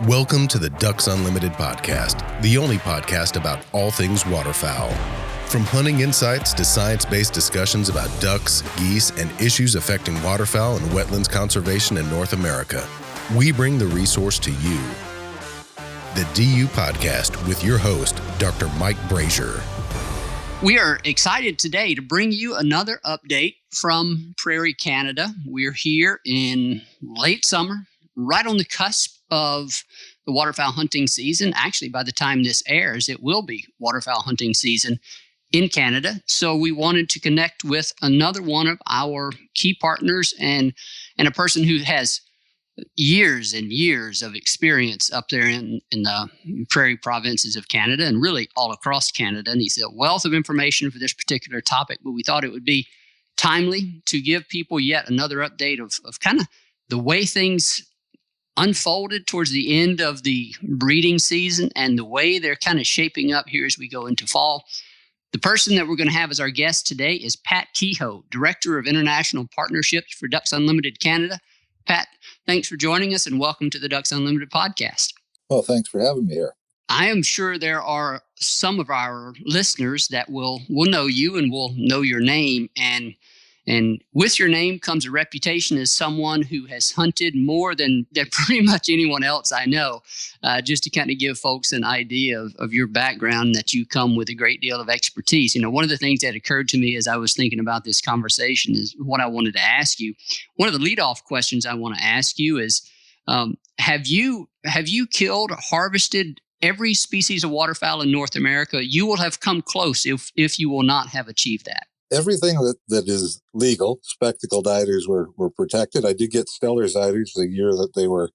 Welcome to the Ducks Unlimited podcast, the only podcast about all things waterfowl. From hunting insights to science-based discussions about ducks, geese, and issues affecting waterfowl and wetlands conservation in North America, we bring the resource to you. The DU Podcast with your host, Dr. Mike Brazier. We are excited today to bring you another update from Prairie, Canada. We're here in late summer, right on the cusp of the waterfowl hunting season. Actually, by the time this airs, it will be waterfowl hunting season in Canada. So we wanted to connect with another one of our key partners and a person who has years and years of experience up there in the prairie provinces of Canada and really all across Canada. And he's a wealth of information for this particular topic, but we thought it would be timely to give people yet another update of kind of the way things unfolded towards the end of the breeding season and the way they're kind of shaping up here as we go into fall. The person that we're going to have as our guest today is Pat Kehoe, Director of International Partnerships for Ducks Unlimited Canada. Pat, thanks for joining us and welcome to the Ducks Unlimited podcast. Well, thanks for having me here. I am sure there are some of our listeners that will know you and will know your name. And with your name comes a reputation as someone who has hunted more than pretty much anyone else I know, just to kind of give folks an idea of your background, that you come with a great deal of expertise. You know, one of the things that occurred to me as I was thinking about this conversation is what I wanted to ask you. One of the leadoff questions I want to ask you is, have you killed or harvested every species of waterfowl in North America? You will have come close if you will not have achieved that. Everything that is legal, spectacled eiders were protected. I did get Steller's eiders the year that they were,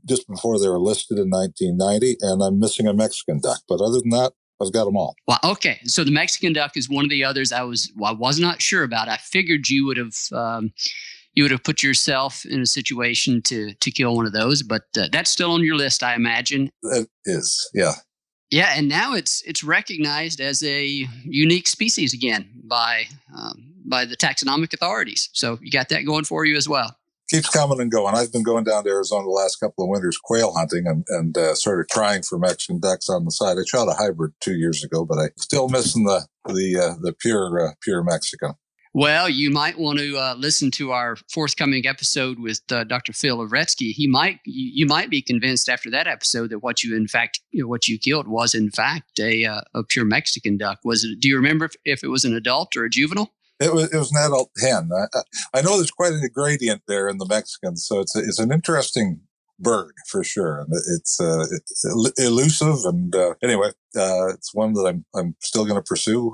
just before they were listed in 1990, and I'm missing a Mexican duck. But other than that, I've got them all. Well, okay. So the Mexican duck is one of the others I was not sure about. I figured you would have put yourself in a situation to kill one of those, but that's still on your list, I imagine. It is, yeah. Yeah, and now it's recognized as a unique species again by the taxonomic authorities. So you got that going for you as well. Keeps coming and going. I've been going down to Arizona the last couple of winters quail hunting and started trying for Mexican ducks on the side. I shot a hybrid 2 years ago, but I'm still missing the pure Mexican. Well, you might want to listen to our forthcoming episode with Dr. Phil Ovretsky. You might be convinced after that episode that what you killed was in fact a pure Mexican duck. Was it? Do you remember if it was an adult or a juvenile? It was an adult hen. I know there's quite a gradient there in the Mexicans, so it's an interesting bird for sure. And it's elusive, and anyway, it's one that I'm still going to pursue.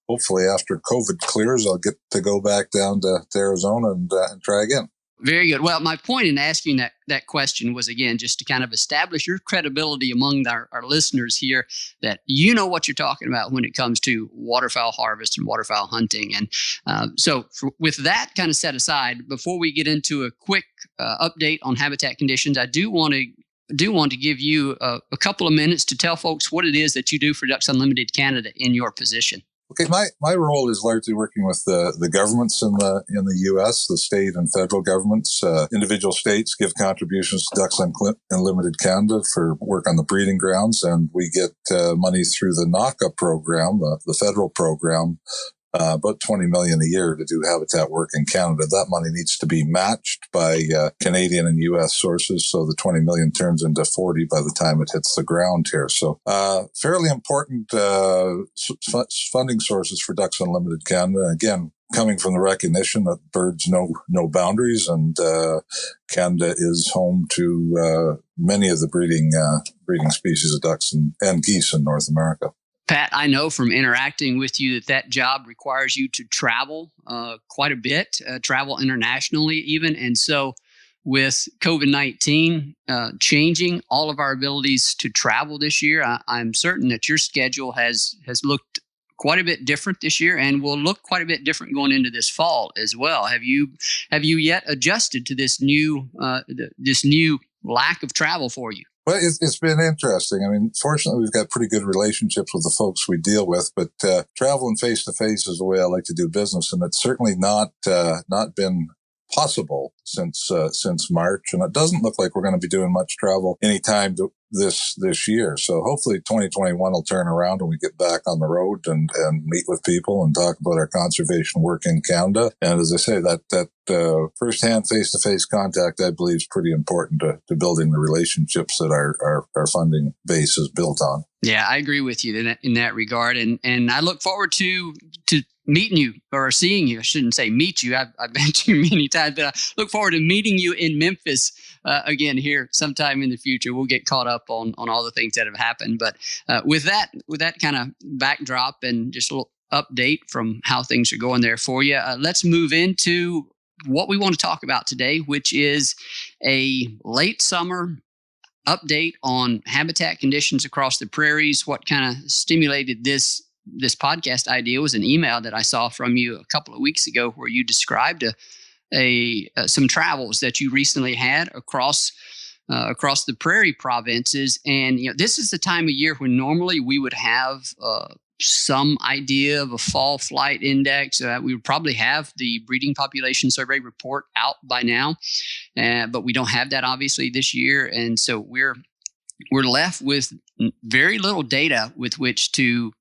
Hopefully after COVID clears, I'll get to go back down to Arizona and try again. Very good. Well, my point in asking that question was, again, just to kind of establish your credibility among our listeners here, that you know what you're talking about when it comes to waterfowl harvest and waterfowl hunting. And with that kind of set aside, before we get into a quick update on habitat conditions, I do want to give you a couple of minutes to tell folks what it is that you do for Ducks Unlimited Canada in your position. Okay, my role is largely working with the governments in the U.S., the state and federal governments. Individual states give contributions to Ducks Unlimited Canada for work on the breeding grounds, and we get money through the NACA program, the federal program, about $20 million a year to do habitat work in Canada. That money needs to be matched by Canadian and U.S. sources, so the $20 million turns into 40 by the time it hits the ground here. So fairly important funding sources for Ducks Unlimited Canada. Again, coming from the recognition that birds know no boundaries, and Canada is home to many of the breeding species of ducks and geese in North America. Pat, I know from interacting with you that job requires you to travel quite a bit, travel internationally even. And so with COVID-19 changing all of our abilities to travel this year, I'm certain that your schedule has looked quite a bit different this year and will look quite a bit different going into this fall as well. Have you yet adjusted to this new lack of travel for you? Well, it's been interesting. I mean, fortunately, we've got pretty good relationships with the folks we deal with, but traveling face-to-face is the way I like to do business, and it's certainly not been possible since March, and it doesn't look like we're going to be doing much travel anytime this year. So hopefully 2021 will turn around and we get back on the road and meet with people and talk about our conservation work in Canada. And as I say, that firsthand face-to-face contact, I believe, is pretty important to building the relationships that our funding base is built on. Yeah, I agree with you in that regard, and I look forward to meeting you or seeing you. I shouldn't say meet you. I've been to you many times, but I look forward to meeting you in Memphis again here sometime in the future. We'll get caught up on all the things that have happened. But with that kind of backdrop and just a little update from how things are going there for you, let's move into what we want to talk about today, which is a late summer update on habitat conditions across the prairies. What kind of stimulated this podcast idea was an email that I saw from you a couple of weeks ago where you described some travels that you recently had across the prairie provinces. And this is the time of year when normally we would have some idea of a fall flight index. We would probably have the breeding population survey report out by now, but we don't have that obviously this year, and so we're left with very little data with which to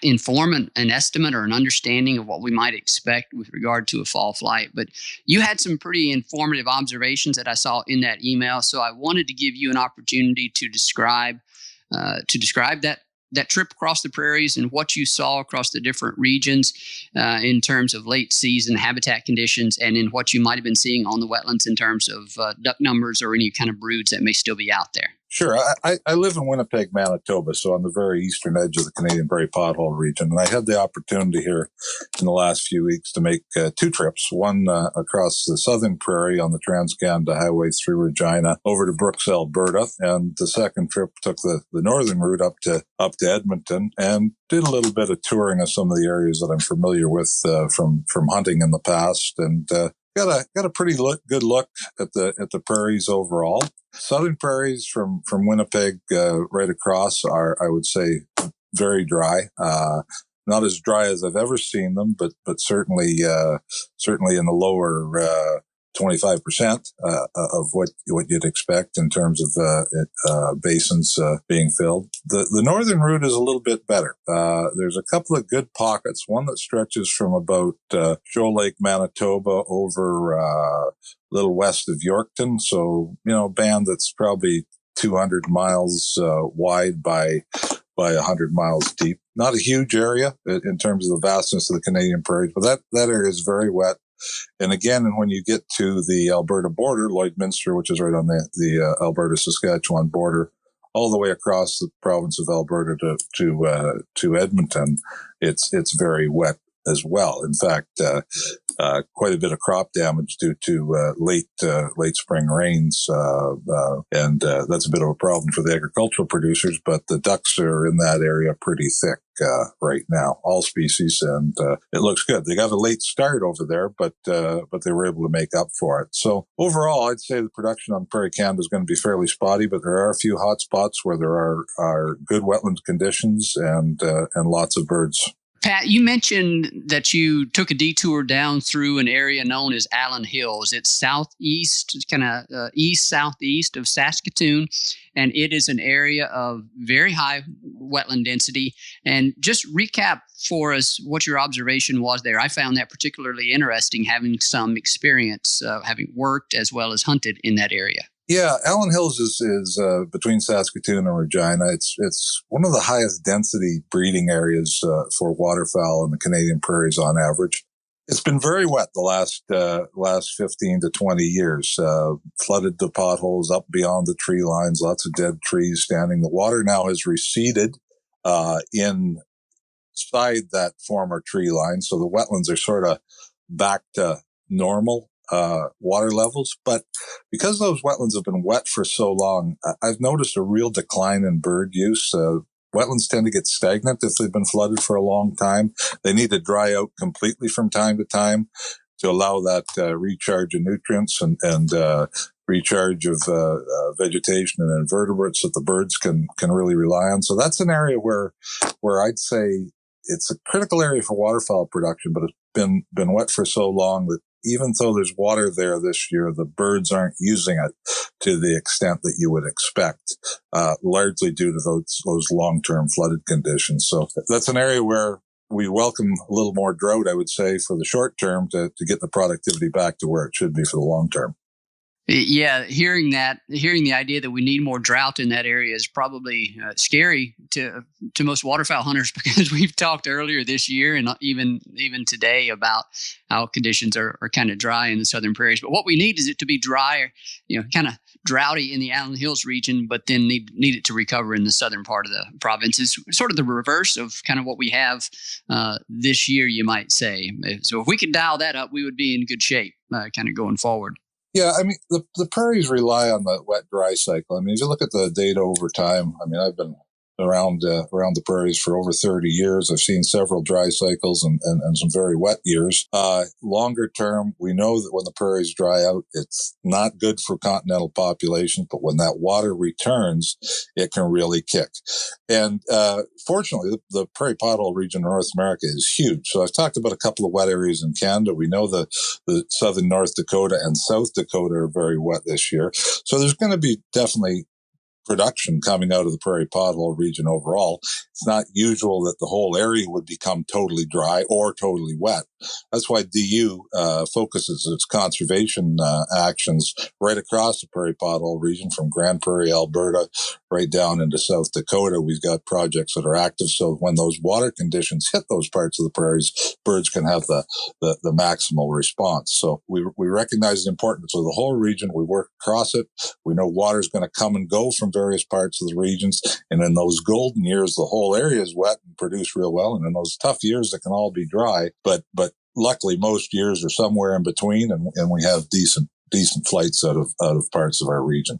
inform an estimate or an understanding of what we might expect with regard to a fall flight. But you had some pretty informative observations that I saw in that email, so I wanted to give you an opportunity to describe that trip across the prairies and what you saw across the different regions in terms of late season habitat conditions, and in what you might have been seeing on the wetlands in terms of duck numbers or any kind of broods that may still be out there. Sure. I live in Winnipeg, Manitoba, so on the very eastern edge of the Canadian Prairie Pothole region. And I had the opportunity here in the last few weeks to make two trips, one across the southern prairie on the Trans-Canada Highway through Regina over to Brooks, Alberta. And the second trip took the northern route up to Edmonton and did a little bit of touring of some of the areas that I'm familiar with from hunting in the past. And got a pretty good look at the prairies overall. Southern prairies from Winnipeg right across are, I would say, very dry. Not as dry as I've ever seen them, but certainly in the lower 25% of what you'd expect in terms of basins being filled. The northern route is a little bit better. There's a couple of good pockets. One that stretches from about Shoal Lake, Manitoba, over a little west of Yorkton. So, a band that's probably 200 miles wide by 100 miles deep. Not a huge area in terms of the vastness of the Canadian prairies, but that area is very wet. And again, when you get to the Alberta border, Lloydminster, which is right on the Alberta-Saskatchewan border, all the way across the province of Alberta to Edmonton, it's very wet as well. In fact, quite a bit of crop damage due to late spring rains, and that's a bit of a problem for the agricultural producers. But the ducks are in that area pretty thick right now, all species, and it looks good. They got a late start over there, but they were able to make up for it. So overall, I'd say the production on Prairie Canada is going to be fairly spotty, but there are a few hot spots where there are good wetland conditions and lots of birds. Pat, you mentioned that you took a detour down through an area known as Allen Hills. It's southeast, kind of east-southeast of Saskatoon, and it is an area of very high wetland density. And just recap for us what your observation was there. I found that particularly interesting, having some experience, having worked as well as hunted in that area. Yeah, Allen Hills is between Saskatoon and Regina. It's one of the highest density breeding areas for waterfowl in the Canadian prairies on average. It's been very wet the last 15 to 20 years. Flooded the potholes up beyond the tree lines, lots of dead trees standing. The water now has receded inside that former tree line, so the wetlands are sort of back to normal water levels. But because those wetlands have been wet for so long, I've noticed a real decline in bird use. Wetlands tend to get stagnant if they've been flooded for a long time. They need to dry out completely from time to time to allow that recharge of nutrients and recharge of vegetation and invertebrates that the birds can really rely on. So that's an area where I'd say it's a critical area for waterfowl production, but it's been wet for so long that even though there's water there this year, the birds aren't using it to the extent that you would expect, largely due to those long-term flooded conditions. So that's an area where we welcome a little more drought, I would say, for the short term to get the productivity back to where it should be for the long term. Yeah, hearing the idea that we need more drought in that area is probably scary to most waterfowl hunters, because we've talked earlier this year and even today about how conditions are kind of dry in the southern prairies. But what we need is it to be dry, kind of droughty in the Allen Hills region, but then need it to recover in the southern part of the province. It's sort of the reverse of kind of what we have this year, you might say. So if we could dial that up, we would be in good shape kind of going forward. Yeah, I mean, the prairies rely on the wet-dry cycle. I mean, if you look at the data over time, I mean, I've been around the prairies for over 30 years. I've seen several dry cycles and some very wet years. Longer term, we know that when the prairies dry out, it's not good for continental populations, but when that water returns, it can really kick. And fortunately, the prairie pothole region in North America is huge. So I've talked about a couple of wet areas in Canada. We know the southern North Dakota and South Dakota are very wet this year. So there's going to be definitely production coming out of the prairie pothole region overall. It's not usual that the whole area would become totally dry or totally wet. That's why DU focuses its conservation actions right across the prairie pothole region, from Grand Prairie, Alberta, right down into South Dakota. We've got projects that are active, so when those water conditions hit those parts of the prairies, birds can have the maximal response. So we recognize the importance of the whole region. We work across it. We know water is going to come and go from various parts of the regions, and in those golden years, the whole area is wet and produce real well, and in those tough years, it can all be dry. But luckily, most years are somewhere in between, and we have decent flights out of parts of our region.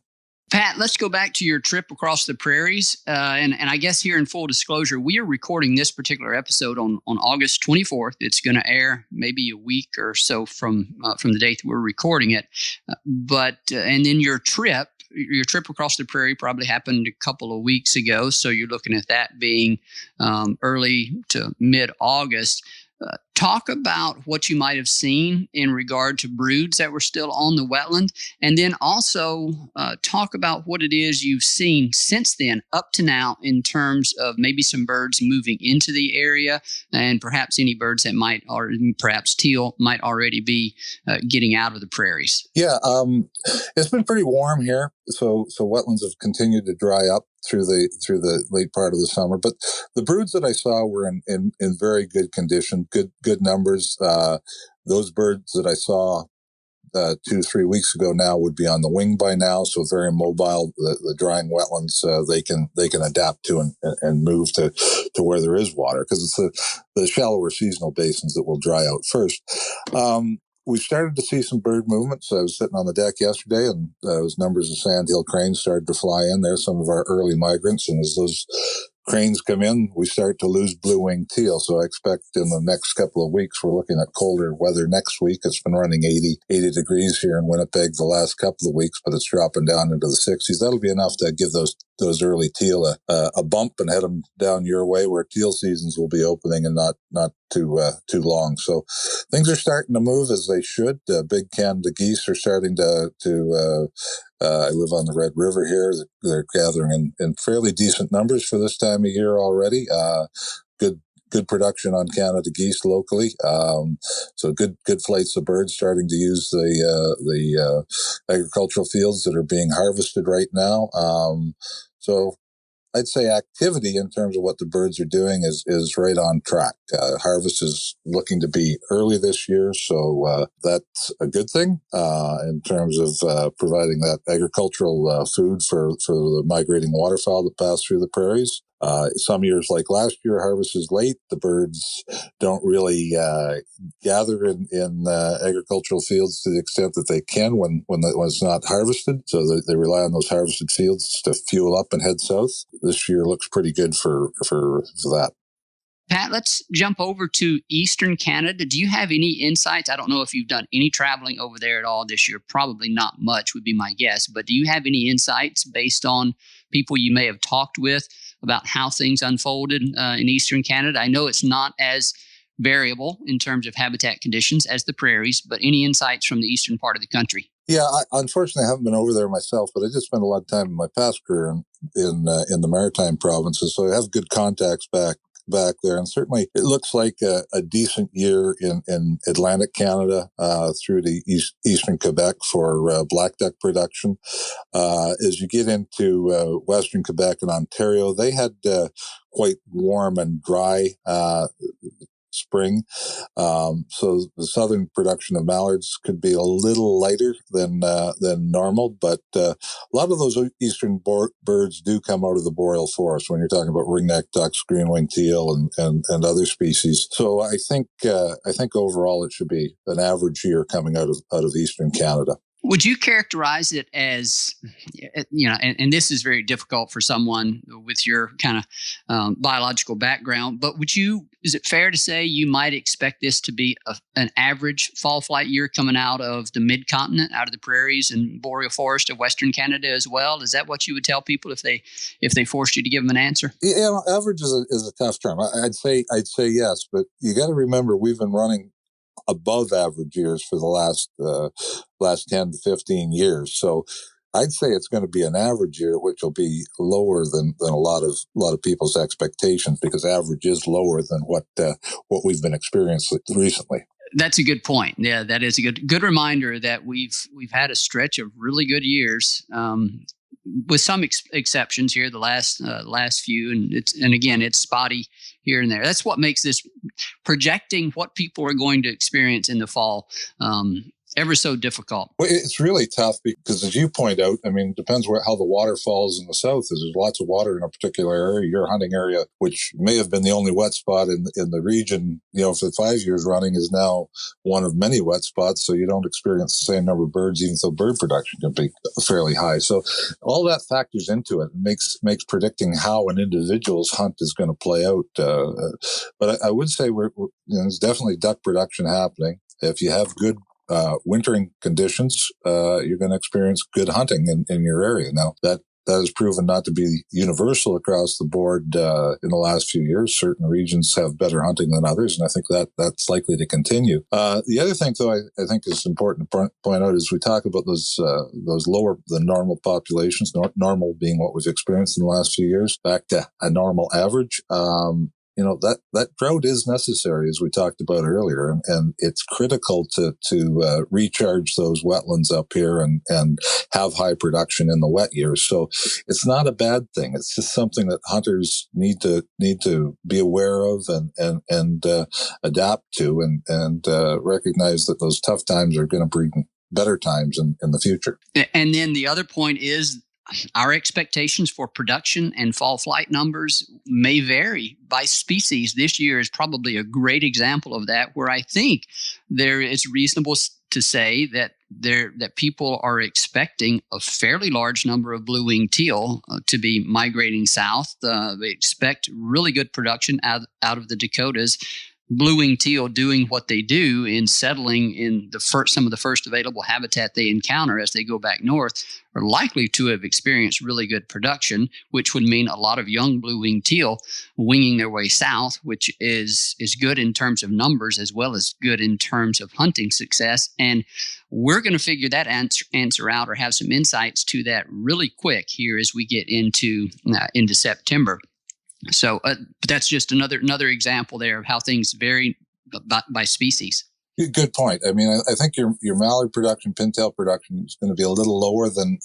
Pat, let's go back to your trip across the prairies. And I guess here in full disclosure, we are recording this particular episode on August 24th. It's going to air maybe a week or so from the date that we're recording it. And then your trip across the prairie probably happened a couple of weeks ago. So you're looking at that being early to mid-August. Talk about what you might have seen in regard to broods that were still on the wetland, and then also talk about what it is you've seen since then up to now in terms of maybe some birds moving into the area, and perhaps any birds that might, or perhaps teal might already be getting out of the prairies. Yeah, it's been pretty warm here, so wetlands have continued to dry up through the late part of the summer. But the broods that I saw were in very good condition, good numbers. Those birds that I saw 2-3 weeks ago now would be on the wing by now, so very mobile. The drying wetlands they can adapt to and move to where there is water, because it's the shallower seasonal basins that will dry out first. We started to see some bird movement. So I was sitting on the deck yesterday, and those numbers of sandhill cranes started to fly in there, some of our early migrants. And as those cranes come in, we start to lose blue-winged teal. So I expect in the next couple of weeks, we're looking at colder weather next week. It's been running 80 degrees here in Winnipeg the last couple of weeks, but it's dropping down into the 60s. That'll be enough to give those early teal a bump and head them down your way, where teal seasons will be opening and not too long. So things are starting to move as they should. Big Canada geese are starting to I live on the Red River here. They're gathering in fairly decent numbers for this time of year already. Good production on Canada geese locally. So good flights of birds starting to use the agricultural fields that are being harvested right now. So I'd say activity in terms of what the birds are doing is right on track. Harvest is looking to be early this year, so that's a good thing in terms of providing that agricultural food for the migrating waterfowl that pass through the prairies. Some years, like last year, harvest is late. The birds don't really gather in agricultural fields to the extent that they can when it's not harvested. So they rely on those harvested fields to fuel up and head south. This year looks pretty good for that. Pat, let's jump over to Eastern Canada. Do you have any insights? I don't know if you've done any traveling over there at all this year. Probably not much would be my guess. But do you have any insights based on people you may have talked with about how things unfolded in Eastern Canada? I know it's not as variable in terms of habitat conditions as the prairies, but any insights from the eastern part of the country? Yeah, unfortunately, I haven't been over there myself, but I did spend a lot of time in my past career in the maritime provinces, so I have good contacts back there. And certainly, it looks like a decent year in Atlantic Canada through the eastern Quebec for black duck production. As you get into western Quebec and Ontario, they had quite warm and dry spring. So the southern production of mallards could be a little lighter than normal, but a lot of those eastern birds do come out of the boreal forest when you're talking about ringneck ducks, green-winged teal, and other species. So I think overall it should be an average year coming out of eastern Canada. Would you characterize it as, and this is very difficult for someone with your kind of biological background, but is it fair to say you might expect this to be an average fall flight year coming out of the mid-continent, out of the prairies and boreal forest of Western Canada as well? Is that what you would tell people if they forced you to give them an answer? Yeah, average is a tough term. I'd say yes, but you got to remember we've been running above average years for the last 10 to 15 years. So I'd say it's going to be an average year, which will be lower than a lot of people's expectations, because average is lower than what we've been experiencing recently. That's a good point. Yeah, that is a good reminder that we've had a stretch of really good years. With some exceptions here, the last few, and again, it's spotty here and there. That's what makes this projecting what people are going to experience in the fall ever so difficult. Well, it's really tough because, as you point out, I mean, it depends how the water falls in the south. There's lots of water in a particular area. Your hunting area, which may have been the only wet spot in the region, for 5 years running, is now one of many wet spots. So you don't experience the same number of birds, even though bird production can be fairly high. So all that factors into it. It makes predicting how an individual's hunt is going to play out. But I would say there's definitely duck production happening. If you have good wintering conditions, you're going to experience good hunting in your area. Now, that has proven not to be universal across the board in the last few years. Certain regions have better hunting than others, and I think that's likely to continue. The other thing, though, I think is important to point out is we talk about those lower than normal populations, normal being what we've experienced in the last few years, back to a normal average. That drought is necessary, as we talked about earlier, and it's critical to recharge those wetlands up here and have high production in the wet years. So it's not a bad thing. It's just something that hunters need to be aware of and adapt to and recognize that those tough times are going to bring better times in the future. And then the other point is, our expectations for production and fall flight numbers may vary by species. This year is probably a great example of that, where I think it's reasonable to say that people are expecting a fairly large number of blue-winged teal to be migrating south. They expect really good production out of the Dakotas. Blue-winged teal doing what they do in settling in some of the first available habitat they encounter as they go back north are likely to have experienced really good production, which would mean a lot of young blue-winged teal winging their way south, which is good in terms of numbers as well as good in terms of hunting success. And we're going to figure that answer out, or have some insights to that really quick here as we get into September. So that's just another example there of how things vary by species. Good point. I mean, I think your mallard production, pintail production is going to be a little lower than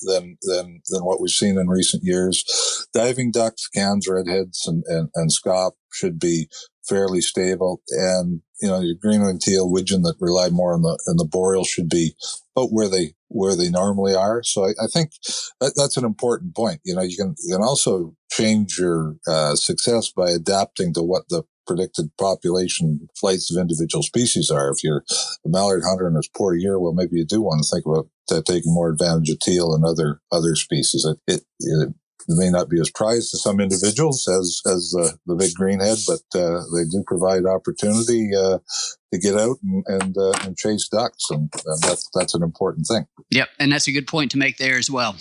what we've seen in recent years. Diving ducks, cans, redheads, and scaup should be fairly stable, and your green-winged teal, widgeon that rely more on the boreal should be about where they normally are. So I think that's an important point. You can also change your success by adapting to what the predicted population flights of individual species are. If you're a mallard hunter and it's poor year, well, maybe you do want to think about taking more advantage of teal and other species. It may not be as prized to some individuals as the big greenhead, but they do provide opportunity to get out and chase ducks, and that's an important thing. Yep, and that's a good point to make there as well.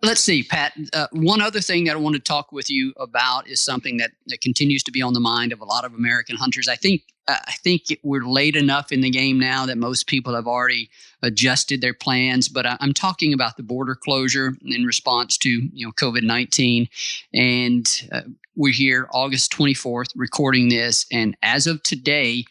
Let's see, Pat. One other thing that I want to talk with you about is something that continues to be on the mind of a lot of American hunters. I think we're late enough in the game now that most people have already adjusted their plans. But I'm talking about the border closure in response to COVID-19, and we're here August 24th recording this, and as of today,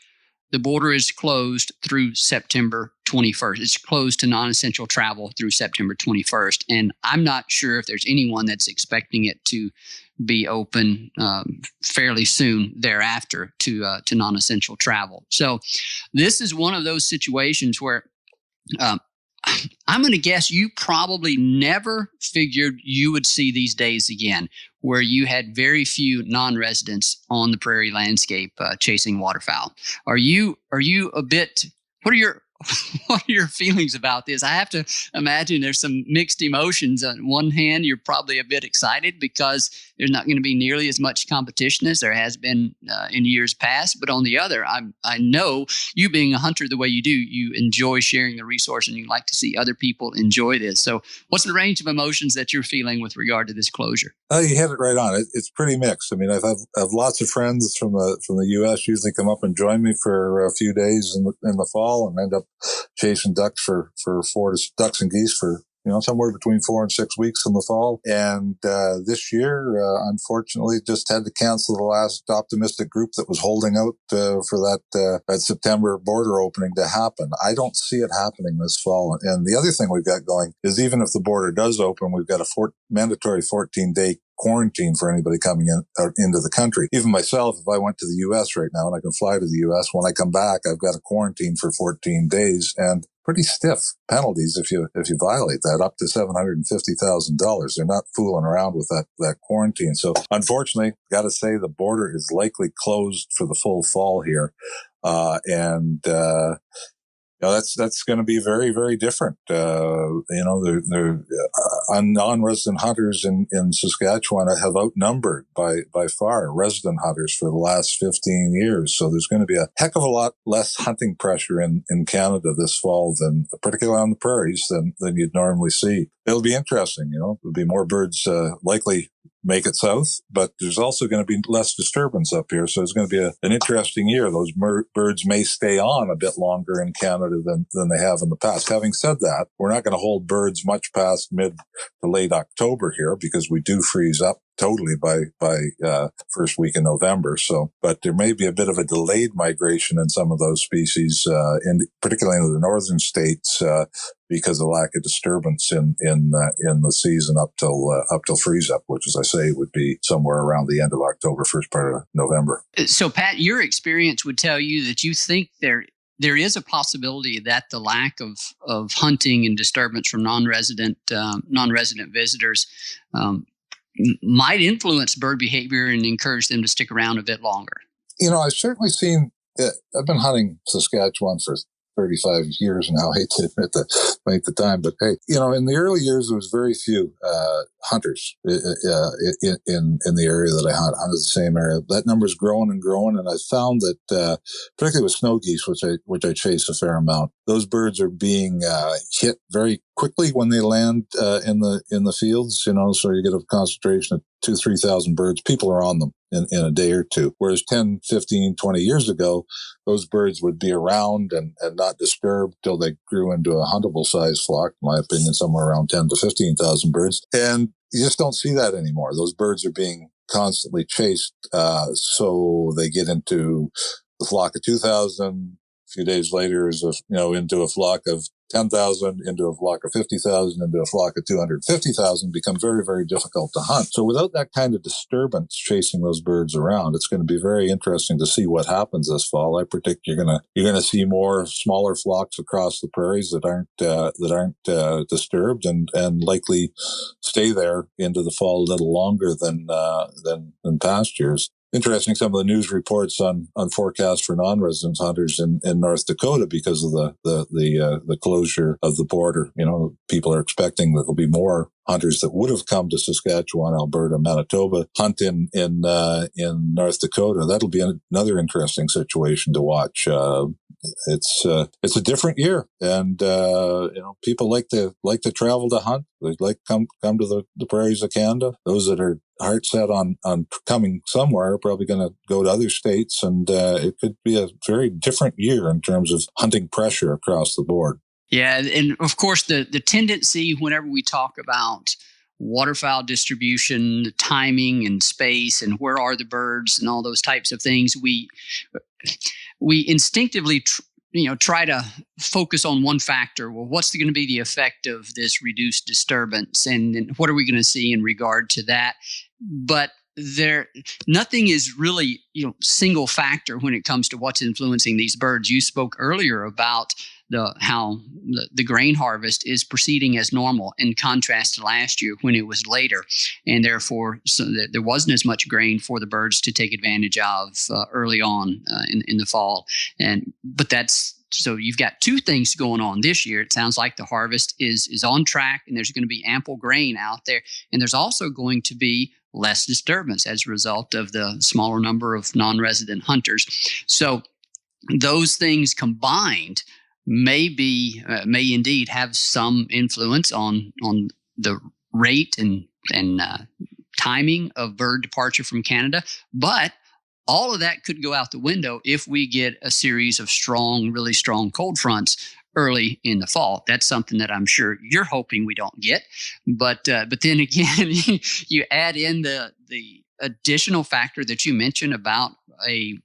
the border is closed through September 21st. It's closed to non-essential travel through September 21st. And I'm not sure if there's anyone that's expecting it to be open fairly soon thereafter to non-essential travel. So this is one of those situations where I'm going to guess you probably never figured you would see these days again, where you had very few non-residents on the prairie landscape chasing waterfowl. Are you a bit? What are your feelings about this? I have to imagine there's some mixed emotions. On one hand, you're probably a bit excited because there's not going to be nearly as much competition as there has been in years past. But on the other, I know you being a hunter the way you do, you enjoy sharing the resource and you like to see other people enjoy this. So what's the range of emotions that you're feeling with regard to this closure? Oh, you hit it right on. It's pretty mixed. I mean, I've lots of friends from the U.S. usually come up and join me for a few days in the fall and end up chasing ducks for ducks and geese for somewhere between 4 and 6 weeks in the fall. And this year, unfortunately, just had to cancel the last optimistic group that was holding out for that September border opening to happen. I don't see it happening this fall. And the other thing we've got going is even if the border does open, we've got a mandatory 14-day quarantine for anybody coming into the country. Even myself, if I went to the U.S. right now and I can fly to the U.S., when I come back, I've got a quarantine for 14 days and pretty stiff penalties if you violate that, up to $750,000. They're not fooling around with that quarantine. So unfortunately, got to say the border is likely closed for the full fall here. That's going to be very, very different. Non-resident hunters in Saskatchewan have outnumbered by far resident hunters for the last 15 years. So there's going to be a heck of a lot less hunting pressure in Canada this fall than, particularly on the prairies, than you'd normally see. It'll be interesting. There'll be more birds likely make it south, but there's also going to be less disturbance up here. So it's going to be an interesting year. Those birds may stay on a bit longer in Canada than they have in the past. Having said that, we're not going to hold birds much past mid to late October here because we do freeze up totally by first week in November. So, but there may be a bit of a delayed migration in some of those species, particularly in the northern states, because of lack of disturbance in the season up till freeze up, which, as I say, would be somewhere around the end of October, first part of November. So, Pat, your experience would tell you that you think there is a possibility that the lack of hunting and disturbance from non-resident visitors might influence bird behavior and encourage them to stick around a bit longer. I've certainly seen it. I've been hunting Saskatchewan for 35 years now. I hate to admit the time, but hey, in the early years, there was very few hunters in the area that I hunted the same area. That number's growing and growing, and I found that particularly with snow geese, which I chase a fair amount, those birds are being hit very quickly when they land in the fields. So you get a concentration of 2,000-3,000 birds. People are on them in a day or two. Whereas 10, 15, 20 years ago, those birds would be around and not disturbed till they grew into a huntable size flock, in my opinion, somewhere around 10 to 15,000 birds. And you just don't see that anymore. Those birds are being constantly chased. So they get into the flock of 2,000. A few days later is into a flock of 10,000, into a flock of 50,000, into a flock of 250,000, become very, very difficult to hunt. So without that kind of disturbance chasing those birds around, it's going to be very interesting to see what happens this fall. I predict you're going to see more smaller flocks across the prairies that aren't disturbed and likely stay there into the fall a little longer than past years. Interesting, some of the news reports on forecasts for non-resident hunters in North Dakota because of the closure of the border. People are expecting that there'll be more hunters that would have come to Saskatchewan, Alberta, Manitoba hunt in North Dakota. That'll be another interesting situation to watch. It's a different year, and people like to travel to hunt. They like to come to the prairies of Canada. Those that are heart set on coming somewhere are probably going to go to other states, and it could be a very different year in terms of hunting pressure across the board. Yeah, and of course the tendency whenever we talk about waterfowl distribution, the timing and space, and where are the birds and all those types of things, we instinctively try to focus on one factor. Well, what's going to be the effect of this reduced disturbance, and what are we going to see in regard to that? But nothing is really single factor when it comes to what's influencing these birds. You spoke earlier about how the grain harvest is proceeding as normal in contrast to last year when it was later, and therefore there wasn't as much grain for the birds to take advantage of early on in the fall. But so you've got two things going on this year. It sounds like the harvest is on track, and there's going to be ample grain out there, and there's also going to be less disturbance as a result of the smaller number of non-resident hunters. So those things combined may indeed have some influence on the rate and timing of bird departure from Canada. But all of that could go out the window if we get a series of really strong cold fronts early in the fall. That's something that I'm sure you're hoping we don't get. But then again, you add in the additional factor that you mentioned about a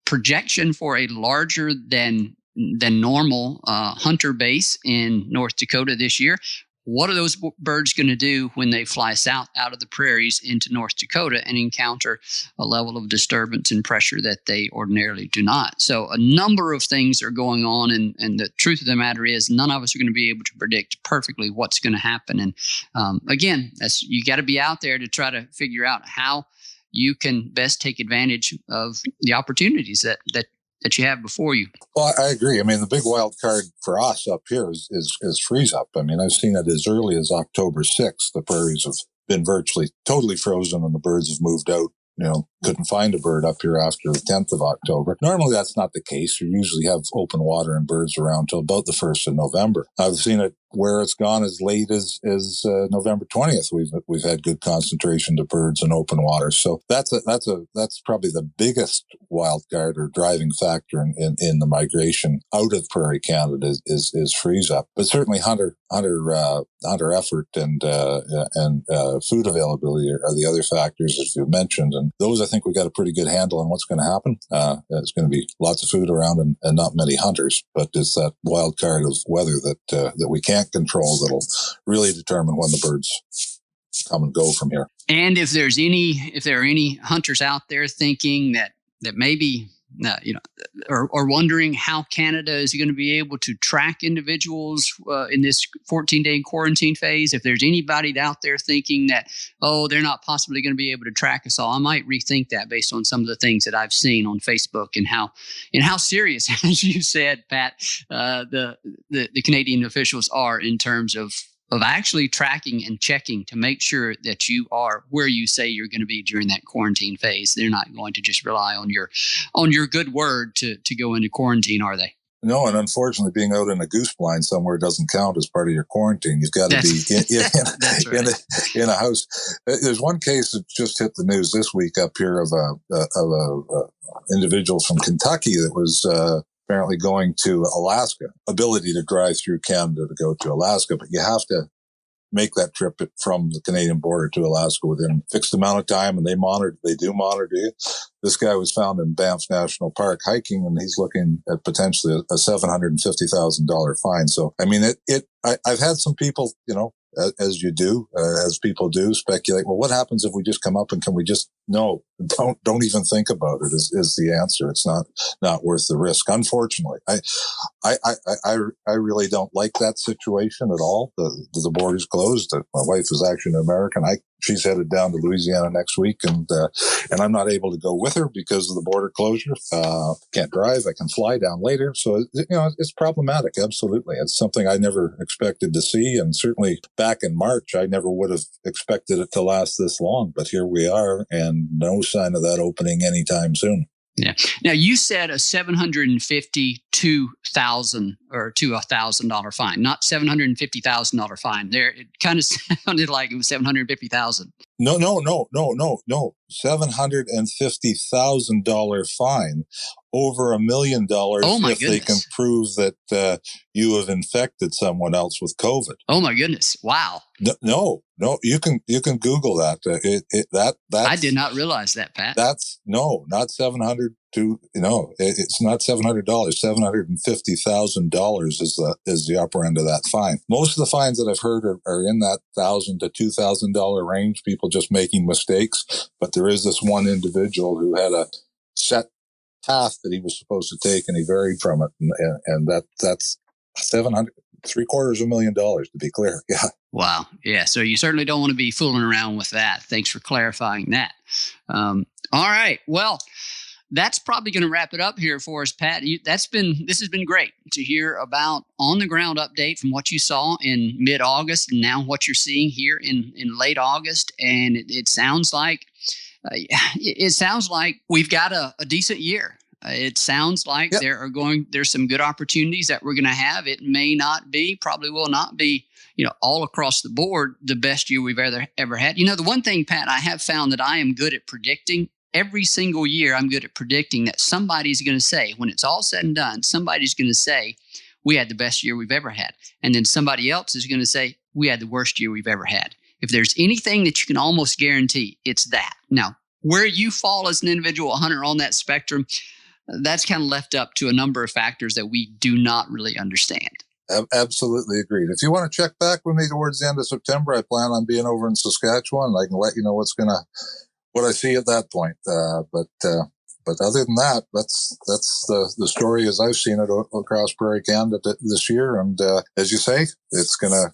projection for a larger than normal hunter base in North Dakota this year. What are those birds going to do when they fly south out of the prairies into North Dakota and encounter a level of disturbance and pressure that they ordinarily do not? So a number of things are going on, and the truth of the matter is none of us are going to be able to predict perfectly what's going to happen. And again, you got to be out there to try to figure out how you can best take advantage of the opportunities that you have before you. Well, I agree. I mean, the big wild card for us up here is freeze up. I mean, I've seen it as early as October 6th. The prairies have been virtually totally frozen and the birds have moved out. Couldn't find a bird up here after the 10th of October. Normally, that's not the case. You usually have open water and birds around till about the 1st of November. I've seen it where it's gone as late as November 20th. We've had good concentration to birds in open water. So that's probably the biggest wild card or driving factor in the migration out of prairie Canada is freeze up. But certainly hunter effort and food availability are the other factors as you mentioned. And those, I think we got a pretty good handle on what's going to happen. It's going to be lots of food around and not many hunters, but it's that wild card of weather that we can't control that'll really determine when the birds come and go from here. And if there are any hunters out there thinking that maybe or wondering how Canada is going to be able to track individuals in this 14-day quarantine phase, if there's anybody out there thinking that, they're not possibly going to be able to track us all, I might rethink that based on some of the things that I've seen on Facebook and how serious, as you said, Pat, the Canadian officials are in terms of actually tracking and checking to make sure that you are where you say you're going to be during that quarantine phase. They're not going to just rely on your good word to go into quarantine, are they? No, and unfortunately, being out in a goose blind somewhere doesn't count as part of your quarantine. You've got to be in a house. There's one case that just hit the news this week up here of a individual from Kentucky that was apparently going to Alaska. Ability to drive through Canada to go to Alaska, but you have to make that trip from the Canadian border to Alaska within a fixed amount of time, and they do monitor you. This guy was found in Banff National Park hiking, and he's looking at potentially a $750,000 fine. So, I mean, I've had some people, as people do, speculate, well, what happens if we just come up and can we just No, don't even think about it is the answer. It's not worth the risk. Unfortunately, I really don't like that situation at all. The border's closed. My wife is actually an American. She's headed down to Louisiana next week, and I'm not able to go with her because of the border closure. Can't drive. I can fly down later. So it's problematic. Absolutely, it's something I never expected to see, and certainly back in March, I never would have expected it to last this long. But here we are, and no sign of that opening anytime soon. Yeah. Now you said a $752,000 or to $1,000 fine, not $750,000 fine. There, it kind of sounded like it was $750,000. No. $750,000 fine, over $1 million if they can prove that you have infected someone else with COVID. Oh my goodness! Wow. No. You can Google that. I did not realize that, Pat. That's not 700. It's not $700. $750,000 is the upper end of that fine. Most of the fines that I've heard are in that $1,000 to $2,000 range. People just making mistakes. But there is this one individual who had a set path that he was supposed to take, and he varied from it, and that's $750,000 to be clear. Yeah. Wow. Yeah. So you certainly don't want to be fooling around with that. Thanks for clarifying that. All right. Well, that's probably going to wrap it up here for us, Pat. This has been great to hear about on the ground update from what you saw in mid-August and now what you're seeing here in late August. And it sounds like we've got a decent year. It sounds like Yep. there's some good opportunities that we're going to have. It may not be, probably will not be, all across the board, the best year we've ever had. The one thing, Pat, I have found that I am good at predicting. Every single year, I'm good at predicting that somebody's going to say, when it's all said and done, somebody's going to say, we had the best year we've ever had. And then somebody else is going to say, we had the worst year we've ever had. If there's anything that you can almost guarantee, it's that. Now, where you fall as an individual hunter on that spectrum, that's kind of left up to a number of factors that we do not really understand. Absolutely agreed. If you want to check back with me towards the end of September, I plan on being over in Saskatchewan, and I can let you know what I see at that point. But other than that, that's the story as I've seen it across Prairie Canada this year. And as you say, it's gonna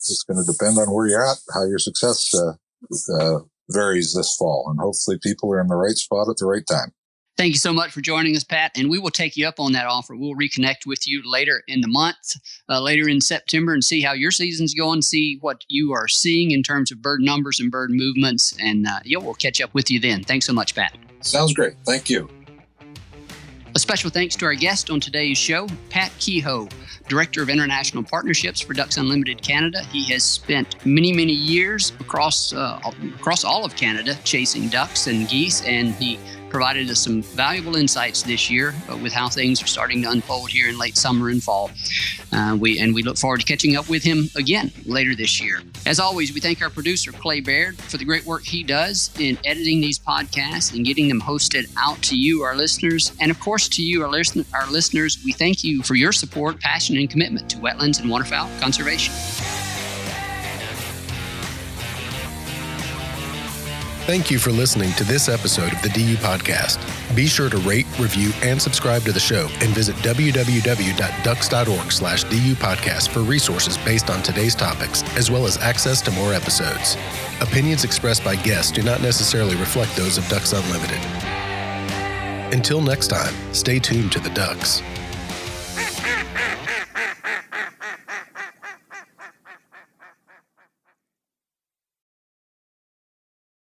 depend on where you're at, how your success varies this fall, and hopefully people are in the right spot at the right time. Thank you so much for joining us, Pat, and we will take you up on that offer. We'll reconnect with you later in the month, later in September, and see how your season's going, see what you are seeing in terms of bird numbers and bird movements, and we'll catch up with you then. Thanks so much, Pat. Sounds great. Thank you. A special thanks to our guest on today's show, Pat Kehoe, Director of International Partnerships for Ducks Unlimited Canada. He has spent many, many years across all of Canada chasing ducks and geese, and he provided us some valuable insights this year with how things are starting to unfold here in late summer and fall. We look forward to catching up with him again later this year. As always, we thank our producer, Clay Baird, for the great work he does in editing these podcasts and getting them hosted out to you, our listeners. And of course, to you, our listeners, we thank you for your support, passion, and commitment to wetlands and waterfowl conservation. Thank you for listening to this episode of the DU Podcast. Be sure to rate, review, and subscribe to the show, and visit www.ducks.org/DU Podcast for resources based on today's topics, as well as access to more episodes. Opinions expressed by guests do not necessarily reflect those of Ducks Unlimited. Until next time, stay tuned to the ducks.